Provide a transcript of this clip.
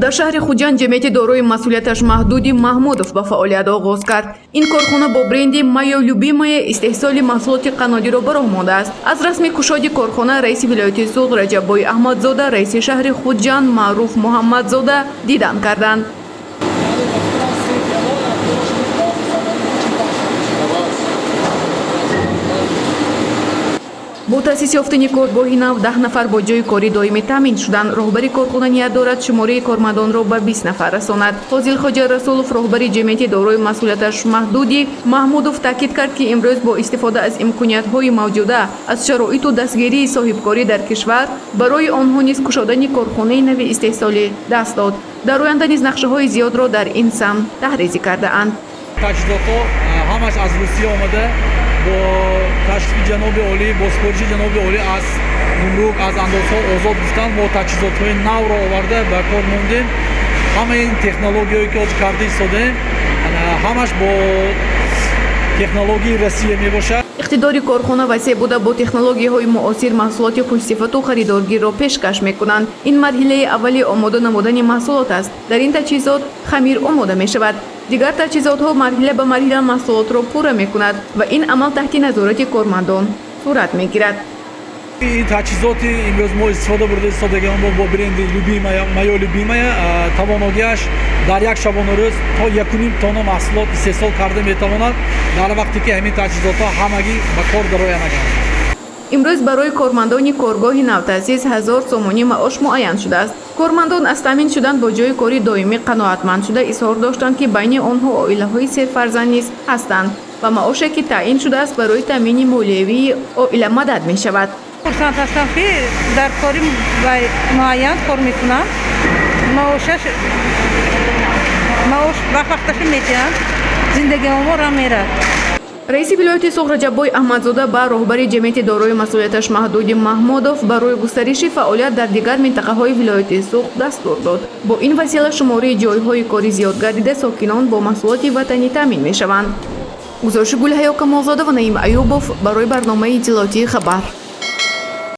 дар шаҳри хуҷанд ҷамъияти дорои масъулияташ маҳдуди маҳмудов ба фаъолият оғоз кард. ин корхона бо бренди «Моё любимое» истеҳсоли маҳсулоти қаннодиро ба роҳ мондааст. аз расми кушоди корхона раиси вилояти суғд Раҷаббой Аҳмадзода, раиси шаҳри Хуҷанд Маъруф Муҳаммадзода дидан карданд. бо таъсиси ёфтани коргоҳи нав 10 нафар бо ҷойи кори доимӣ таъмин шуданд. роҳбари корхона ният дорад шумораи кормандонро ба 20 нафар расонад. Фозил Хоҷа Расулов, роҳбари ҷамъияти дорои масъулияташ маҳдуди Маҳмудов таъкид кард, ки имрӯз бо истифода аз имкониятҳои мавҷуда аз шароиту дастгирии соҳибкорӣ дар кишвар барои онҳо низ кушодаи корхонаи нави истеҳсолӣ даст дод. дар оянда низ нақшаҳои зиёдро дар ин самт таҳризӣ кардаанд. таҷҳизотҳо ҳамаш аз Русия омада бо кашфи ҷаноби олӣ, бо супориши ҷаноби олӣ аз гумрук, аз андозҳо озод гуфтанд. мо таҷҳизотҳои навро оварда ба кор мондем. ҳамаи ин технологияҳое ки ҳозир карда истодаем, ҳамаш бо технологияи Россия мебошад. иқтидори корхона васеъ буда бо технологияҳои муосир маҳсулоти хушсифату харидоргирро пешкаш мекунанд. ин марҳилаи аввали омода намудани маҳсулот аст. дар ин таҷҳизот хамир омода мешавад. дигар таҷҳизотҳо марҳила ба марҳила маҳсулотро пурра мекунад ва ин амал таҳти назорати кормандон сурат мегирад. ин таҷҳизоти имрӯз мо истифода бурда истодагаем бо бренди «Моё любимое» тавоногиаш дар як шабонарӯз то 1.5 тонна маҳсулот истеҳсол карда метавонад, дар вақте ки ҳамин таҷҳизотҳо ҳамагӣ ба кор дароя нагардад. имрӯз барои кормандони коргоҳи навтаъсис 1000 сомонӣ маош муайян шудааст. кормандон аз таъмин шудан бо ҷойи кори доимӣ қаноатманд шуда изҳор доштанд, ки байни онҳо оилаҳои серфарзанд низ ҳастанд ва маоше ки таъин шудааст барои таъмини молиявии оила мадад мешавад. хурсанд ҳастам, ки дар кори муайян кор мекунам. маош вақташа метиҳам, зиндагиамо рам мерад. раиси вилояти суғд Раҷаббой Аҳмадзода ба роҳбари ҷамъияти дорои масъулияташ маҳдуди Маҳмудов барои густариши фаъолият дар дигар минтақаҳои вилояти суғд дастур дод. бо ин васила шумораи ҷойҳои кори зиёд гардида сокинон бо маҳсулоти ватанӣ таъмин мешаванд. гузориши Гулҳаё Камолзода ва Наим Аюбов барои барномаи иттилоотии Хабар.